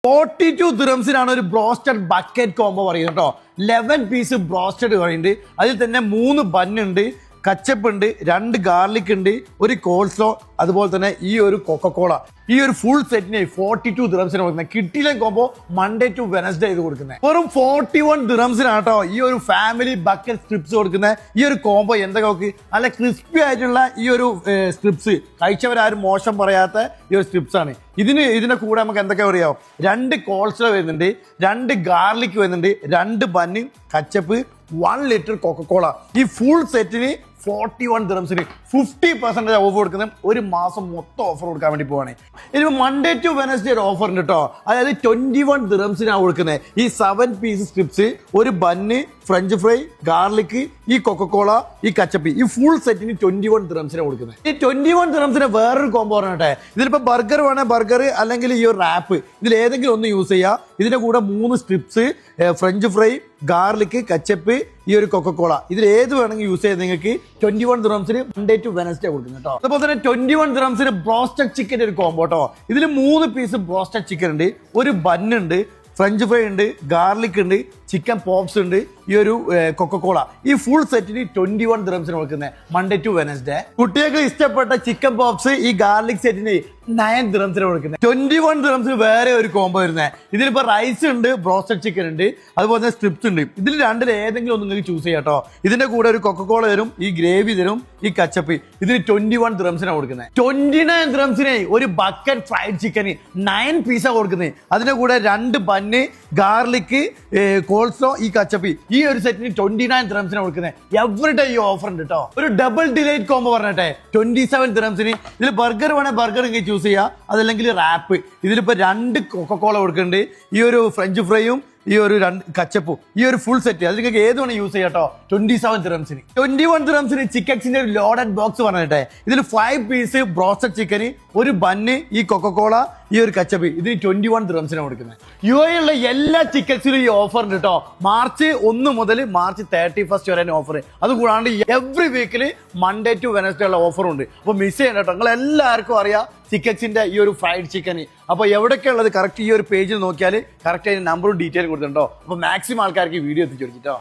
42 ദിറംസിനാണ് ഒരു broasted bucket combo പറയുന്നത് കേട്ടോ. 11 പീസ് ബ്രോസ്റ്റഡ് പറയുന്നുണ്ട്. അതിൽ തന്നെ 3 ബന്നുണ്ട്, കച്ചപ്പ് ഉണ്ട്, 2 ഗാർലിക് ഉണ്ട്, ഒരു കോൾസ്ലോ, അതുപോലെ തന്നെ ഈ ഒരു കൊക്കക്കോള. ഈ ഒരു ഫുൾ സെറ്റിന് 42 ദിറംസിന് കൊടുക്കുന്നത്. കിട്ടിയില്ല കോംബോ മൺഡേ ടു വെനസ്ഡേ ഇത് കൊടുക്കുന്നത്. വെറും 41 ദിറംസിനാണ് കേട്ടോ ഈ ഒരു ഫാമിലി ബക്കറ്റ് സ്ട്രിപ്സ് കൊടുക്കുന്നത്. ഈ ഒരു കോംബോ എന്തൊക്കെ നോക്ക്, നല്ല ക്രിസ്പി ആയിട്ടുള്ള ഈ ഒരു സ്ട്രിപ്സ്, കഴിച്ചവരാരും മോശം പറയാത്ത ഈ ഒരു സ്ട്രിപ്സ് ആണ്. ഇതിന്റെ കൂടെ നമുക്ക് എന്തൊക്കെ പറയാം, 2 കോൾസ്ലോ വരുന്നുണ്ട്, 2 ഗാർലിക് വരുന്നുണ്ട്, 2 ബന്ന്, കച്ചപ്പ്, 1 ലിറ്റർ കൊക്കക്കോള. ഈ ഫുൾ സെറ്റിന് 41 ദിറംസിന് 50% ഓഫ് കൊടുക്കുന്നത്. ഒരു മാസം മൊത്തം ഓഫർ കൊടുക്കാൻ വേണ്ടി പോവാണ്. ഇനി മൺഡേ ടു വെനസ്ഡേ ഒരു ഓഫർ ഉണ്ട് കേട്ടോ. അതായത് 21 ദിറംസിനാണ് കൊടുക്കുന്നത്. ഈ 7 പീസ് സ്ട്രിപ്സ്, ഒരു ബന്ന്, ഫ്രഞ്ച് ഫ്രൈ, ഗാർലിക്, ഈ കൊക്കക്കോള, ഈ കച്ചപ്പി, ഈ ഫുൾ സെറ്റിന് 21 ദിറംസിനാണ് കൊടുക്കുന്നത്. ഈ 21 ദിറംസിന് വേറൊരു കോംബോ പറഞ്ഞട്ടെ. ഇതിലിപ്പോ ബർഗർ വേണേ ബർഗർ, അല്ലെങ്കിൽ ഈ ഒരു റാപ്പ്, ഇതിൽ ഏതെങ്കിലും ഒന്ന് യൂസ് ചെയ്യുക. ഇതിന്റെ കൂടെ 3 strips, French fry, garlic, ketchup, ഈ ഒരു കൊക്കക്കോള, ഇതിൽ ഏത് വേണമെങ്കിൽ യൂസ് ചെയ്ത് നിങ്ങൾക്ക് 21 ദിറംസിന് മൺഡേ ടു വെനസ്ഡേ കൊടുക്കുന്നു കേട്ടോ. അതുപോലെ തന്നെ 21 ദിറംസിന് ബ്രോസ്റ്റഡ് ചിക്കൻ്റെ ഒരു കോംബോ കേട്ടോ. ഇതിൽ 3 പീസ് ബ്രോസ്റ്റഡ് ചിക്കൻ ഉണ്ട്, ഒരു ബന്നുണ്ട്, ഫ്രഞ്ച് ഫ്രൈ ഉണ്ട്, ഗാർലിക് ഉണ്ട്, ചിക്കൻ പോപ്സ് ഉണ്ട്, ഈ ഒരു കൊക്കക്കോള. ഈ ഫുൾ സെറ്റിന് 21 ദിറംസിന് കൊടുക്കുന്നത് മൺഡേ ടു വെനസ്ഡേ. കുട്ടികൾക്ക് ഇഷ്ടപ്പെട്ട ചിക്കൻ പോപ്സ് ഈ ഗാർലിക് സെറ്റിന് 9 ദിറംസിന് കൊടുക്കുന്നത്. 21 ദിറംസിന് വേറെ ഒരു കോംബോ വരുന്നത്. ഇതിലിപ്പോ റൈസ് ഉണ്ട്, ബ്രോസ്റ്റഡ് ചിക്കൻ ഉണ്ട്, അതുപോലെ തന്നെ സ്ട്രിപ്സ് ഉണ്ട്. ഇതിൽ രണ്ടിൽ ഏതെങ്കിലും ഒന്ന് നിങ്ങൾക്ക് ചൂസ് ചെയ്യാം കേട്ടോ. ഇതിന്റെ കൂടെ ഒരു കൊക്കക്കോള തരും, ഈ ഗ്രേവി തരും, ഈ കച്ചപ്പ്. ഇതിന് 21 ദിറംസിനാണ് കൊടുക്കുന്നത്. 29 ദിറംസിന് ഒരു ബക്കറ്റ് ഫ്രൈഡ് ചിക്കന് 9 പീസാണ് കൊടുക്കുന്നത്. അതിന്റെ കൂടെ 2 ബന്ന്, ഗാർലിക്, കോൾസ്ലോ, ഈ കച്ചപ്പി. ഈ ഒരു സെറ്റിന് 29 ദിറംസിന് കൊടുക്കുന്നത്. എവറിഡേ ഈ ഓഫർ ഉണ്ട് കേട്ടോ. ഒരു ഡബിൾ ഡിലൈറ്റ് കോംബോ പറഞ്ഞട്ടെ, 27 ദിറംസിന്. ഇതിൽ ബർഗർ വേണേ ബർഗർ ഇങ്ങനെ ചൂസ് ചെയ്യുക, അതല്ലെങ്കിൽ റാപ്പ്. ഇതിലിപ്പോ 2 കൊക്കക്കോള കൊടുക്കുന്നുണ്ട്, ഈ ഒരു ഫ്രഞ്ച് ഫ്രൈയും, ഈ ഒരു 2 കച്ചപ്പും, ഈ ഒരു ഫുൾ സെറ്റ്. അത് നിങ്ങൾക്ക് ഏത് വേണം യൂസ് ചെയ്യാം കേട്ടോ. 27 ദിറംസിന്. 21 ദിറംസിന് ചിക്കൻസിന്റെ ഒരു ലോഡഡ് ബോക്സ് പറഞ്ഞിട്ടെ. ഇതിൽ 5 പീസ് ബ്രോസ്റ്റഡ് ചിക്കന്, ഒരു ബന്ന്, ഈ കൊക്കക്കോള, ഈ ഒരു കച്ചപ്പ്. ഇതിന് 21 ദിറംസിനാണ് കൊടുക്കുന്നത്. UAE എല്ലാ ചിക്കൻസിലും ഈ ഓഫർ ഉണ്ട് കേട്ടോ. മാർച്ച് 1 മുതൽ മാർച്ച് 31 വരെ ഓഫർ. അതുകൂടാണ്ട് എവറി വീക്കിൽ മൺഡേ ടു വെനസ്ഡേ ഉള്ള ഓഫറും ഉണ്ട്. അപ്പോൾ മിസ് ചെയ്യണ്ട കേട്ടോ. നിങ്ങൾ എല്ലാവർക്കും അറിയാം ചിക്കൻസിന്റെ ഈ ഒരു ഫ്രൈഡ് ചിക്കൻ. അപ്പോൾ എവിടെയൊക്കെ ഉള്ളത് കറക്റ്റ് ഈ ഒരു പേജിൽ നോക്കിയാൽ കറക്റ്റ് അതിന്റെ നമ്പറും ഡീറ്റെയിലും കൊടുത്തിട്ടുണ്ടോ. അപ്പോൾ മാക്സിമം ആൾക്കാർക്ക് ഈ വീഡിയോ എത്തിച്ചു കൊടുത്തിട്ടോ.